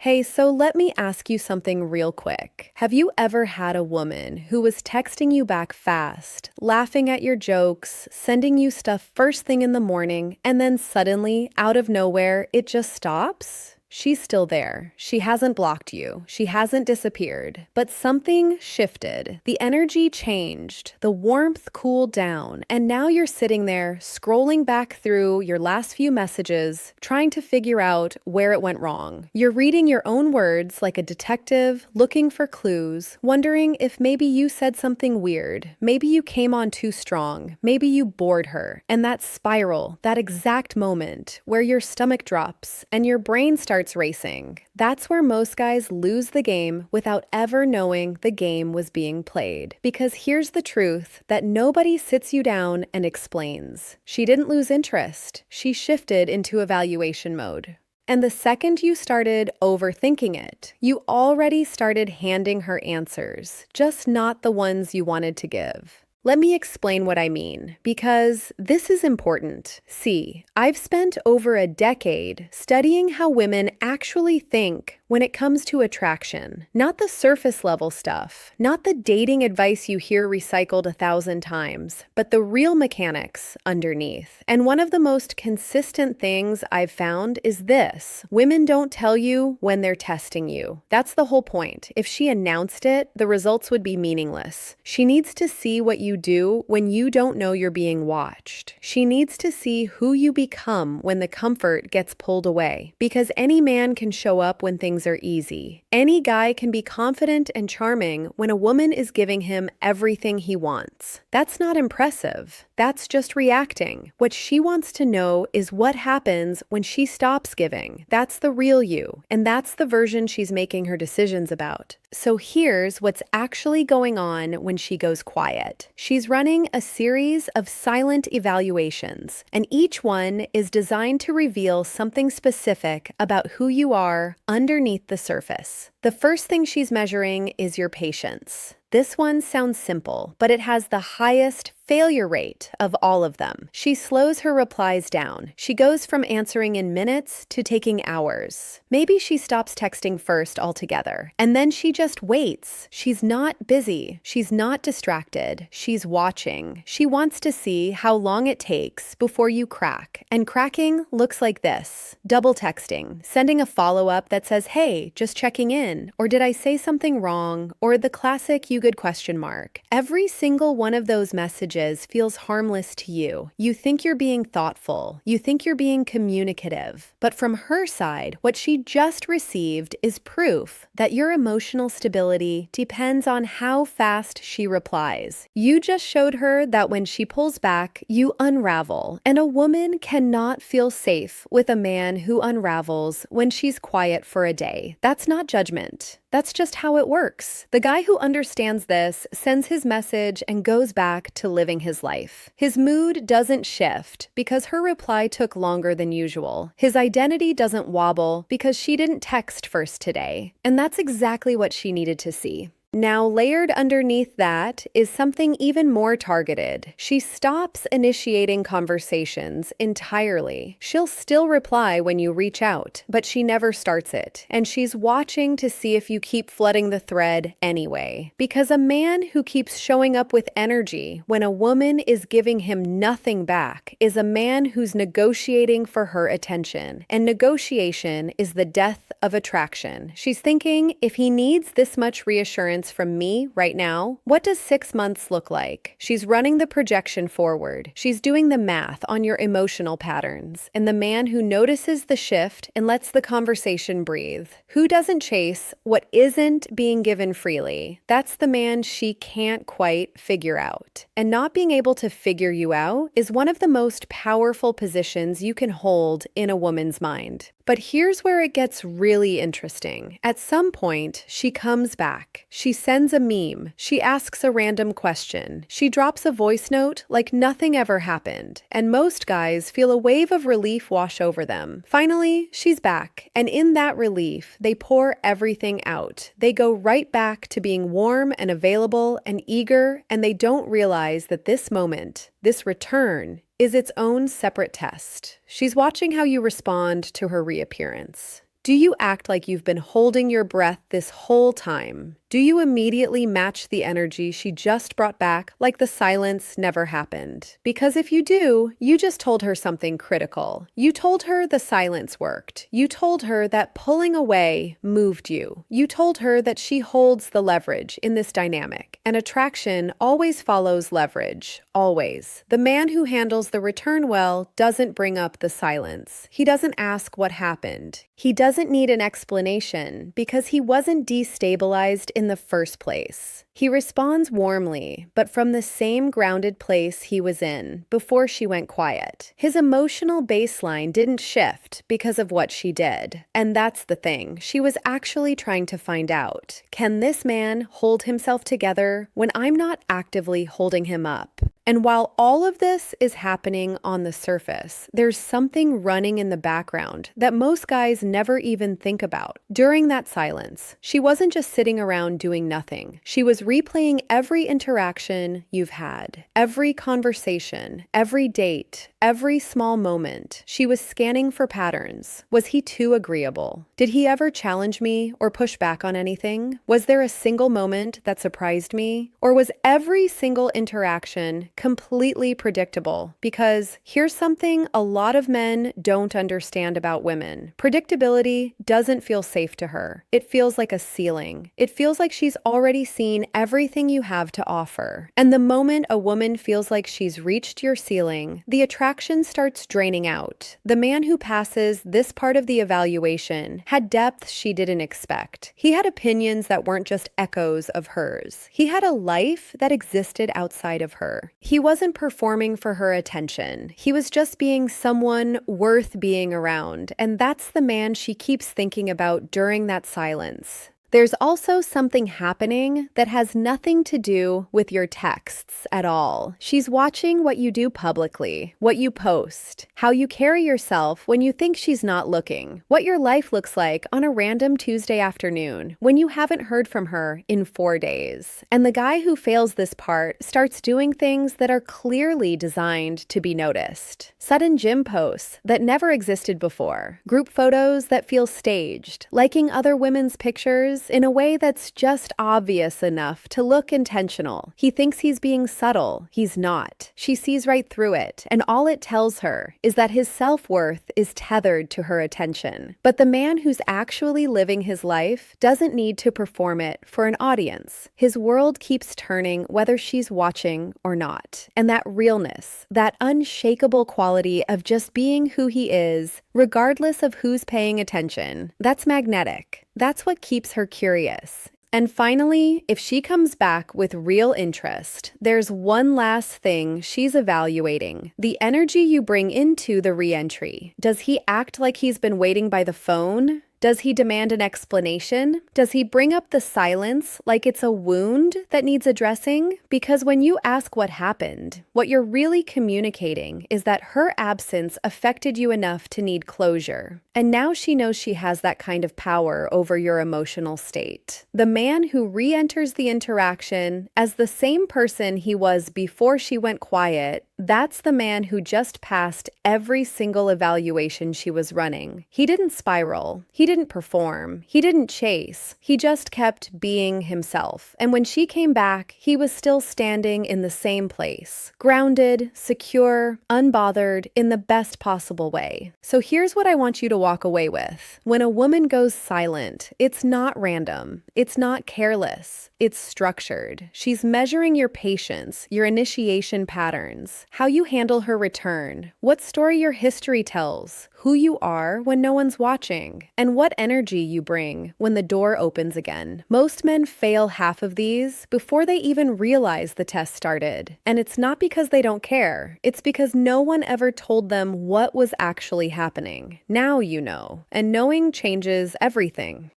Hey, so let me ask you something real quick. Have you ever had a woman who was texting you back fast, laughing at your jokes, sending you stuff first thing in the morning, and then suddenly, out of nowhere, it just stops? She's still there. She hasn't blocked you. She hasn't disappeared. But something shifted. The energy changed. The warmth cooled down. And now you're sitting there, scrolling back through your last few messages, trying to figure out where it went wrong. You're reading your own words like a detective, looking for clues, wondering if maybe you said something weird. Maybe you came on too strong. Maybe you bored her. And that spiral, that exact moment where your stomach drops and your brain starts racing, that's where most guys lose the game without ever knowing the game was being played. Because here's the truth that nobody sits you down and explains. She didn't lose interest. She shifted into evaluation mode. And the second you started overthinking it, you already started handing her answers, just not the ones you wanted to give. Let me explain what I mean, because this is important. See, I've spent over a decade studying how women actually think when it comes to attraction. Not the surface level stuff, not the dating advice you hear recycled 1,000 times, but the real mechanics underneath. And one of the most consistent things I've found is this: women don't tell you when they're testing you. That's the whole point. If she announced it, the results would be meaningless. She needs to see what you do when you don't know you're being watched. She needs to see who you become when the comfort gets pulled away. Because any man can show up when things are easy. Any guy can be confident and charming when a woman is giving him everything he wants. That's not impressive. That's just reacting. What she wants to know is what happens when she stops giving. That's the real you, and that's the version she's making her decisions about. So here's what's actually going on when she goes quiet. She's running a series of silent evaluations, and each one is designed to reveal something specific about who you are underneath the surface. The first thing she's measuring is your patience. This one sounds simple, but it has the highest failure rate of all of them. She slows her replies down. She goes from answering in minutes to taking hours. Maybe she stops texting first altogether, and then she just waits. She's not busy. She's not distracted. She's watching. She wants to see how long it takes before you crack. And cracking looks like this: double texting, sending a follow-up that says, "Hey, just checking in," or "Did I say something wrong?" or the classic "you good?" question mark. Every single one of those messages feels harmless to you. You think you're being thoughtful. You think you're being communicative. But from her side, what she just received is proof that your emotional stability depends on how fast she replies. You just showed her that when she pulls back, you unravel. And a woman cannot feel safe with a man who unravels when she's quiet for a day. That's not judgment. That's just how it works. The guy who understands this sends his message and goes back to living his life. His mood doesn't shift because her reply took longer than usual. His identity doesn't wobble because she didn't text first today. And that's exactly what she needed to see. Now, layered underneath that is something even more targeted. She stops initiating conversations entirely. She'll still reply when you reach out, but she never starts it. And she's watching to see if you keep flooding the thread anyway. Because a man who keeps showing up with energy when a woman is giving him nothing back is a man who's negotiating for her attention. And negotiation is the death of attraction. She's thinking, if he needs this much reassurance from me right now, what does 6 months look like? She's running the projection forward. She's doing the math on your emotional patterns. And the man who notices the shift and lets the conversation breathe. Who doesn't chase what isn't being given freely? That's the man she can't quite figure out. And not being able to figure you out is one of the most powerful positions you can hold in a woman's mind. But here's where it gets really interesting. At some point, she comes back. She sends a meme. She asks a random question. She drops a voice note like nothing ever happened. And most guys feel a wave of relief wash over them. Finally, she's back. And in that relief, they pour everything out. They go right back to being warm and available and eager, and they don't realize that this moment, this return, is its own separate test. She's watching how you respond to her reappearance. Do you act like you've been holding your breath this whole time? Do you immediately match the energy she just brought back like the silence never happened? Because if you do, you just told her something critical. You told her the silence worked. You told her that pulling away moved you. You told her that she holds the leverage in this dynamic. And attraction always follows leverage. Always. The man who handles the return well doesn't bring up the silence. He doesn't ask what happened. He doesn't need an explanation because he wasn't destabilized in the first place. He responds warmly, but from the same grounded place he was in before she went quiet. His emotional baseline didn't shift because of what she did. And that's the thing. She was actually trying to find out. Can this man hold himself together when I'm not actively holding him up? And while all of this is happening on the surface, there's something running in the background that most guys never even think about. During that silence, she wasn't just sitting around doing nothing. She was replaying every interaction you've had, every conversation, every date, every small moment. She was scanning for patterns. Was he too agreeable? Did he ever challenge me or push back on anything? Was there a single moment that surprised me? Or was every single interaction completely predictable? Because here's something a lot of men don't understand about women. Predictability doesn't feel safe to her. It feels like a ceiling. It feels like she's already seen everything you have to offer. And the moment a woman feels like she's reached your ceiling, the attraction starts draining out. The man who passes this part of the evaluation had depth she didn't expect. He had opinions that weren't just echoes of hers. He had a life that existed outside of her. He wasn't performing for her attention. He was just being someone worth being around, and that's the man she keeps thinking about during that silence. There's also something happening that has nothing to do with your texts at all. She's watching what you do publicly, what you post, how you carry yourself when you think she's not looking, what your life looks like on a random Tuesday afternoon when you haven't heard from her in 4 days. And the guy who fails this part starts doing things that are clearly designed to be noticed. Sudden gym posts that never existed before, group photos that feel staged, liking other women's pictures in a way that's just obvious enough to look intentional. He thinks he's being subtle. He's not. She sees right through it, and all it tells her is that his self-worth is tethered to her attention. But the man who's actually living his life doesn't need to perform it for an audience. His world keeps turning whether she's watching or not. And that realness, that unshakable quality of just being who he is, regardless of who's paying attention, that's magnetic. That's what keeps her curious. And finally, if she comes back with real interest, there's one last thing she's evaluating: the energy you bring into the re-entry. Does he act like he's been waiting by the phone? Does he demand an explanation? Does he bring up the silence like it's a wound that needs addressing? Because when you ask what happened, what you're really communicating is that her absence affected you enough to need closure. And now she knows she has that kind of power over your emotional state. The man who re-enters the interaction as the same person he was before she went quiet, that's the man who just passed every single evaluation she was running. He didn't spiral. He didn't perform. He didn't chase. He just kept being himself. And when she came back, he was still standing in the same place. Grounded, secure, unbothered, in the best possible way. So here's what I want you to walk away with. When a woman goes silent, it's not random. It's not careless. It's structured. She's measuring your patience, your initiation patterns, how you handle her return, what story your history tells, who you are when no one's watching, and what energy you bring when the door opens again. Most men fail half of these before they even realize the test started. And it's not because they don't care. It's because no one ever told them what was actually happening. Now you know, and knowing changes everything.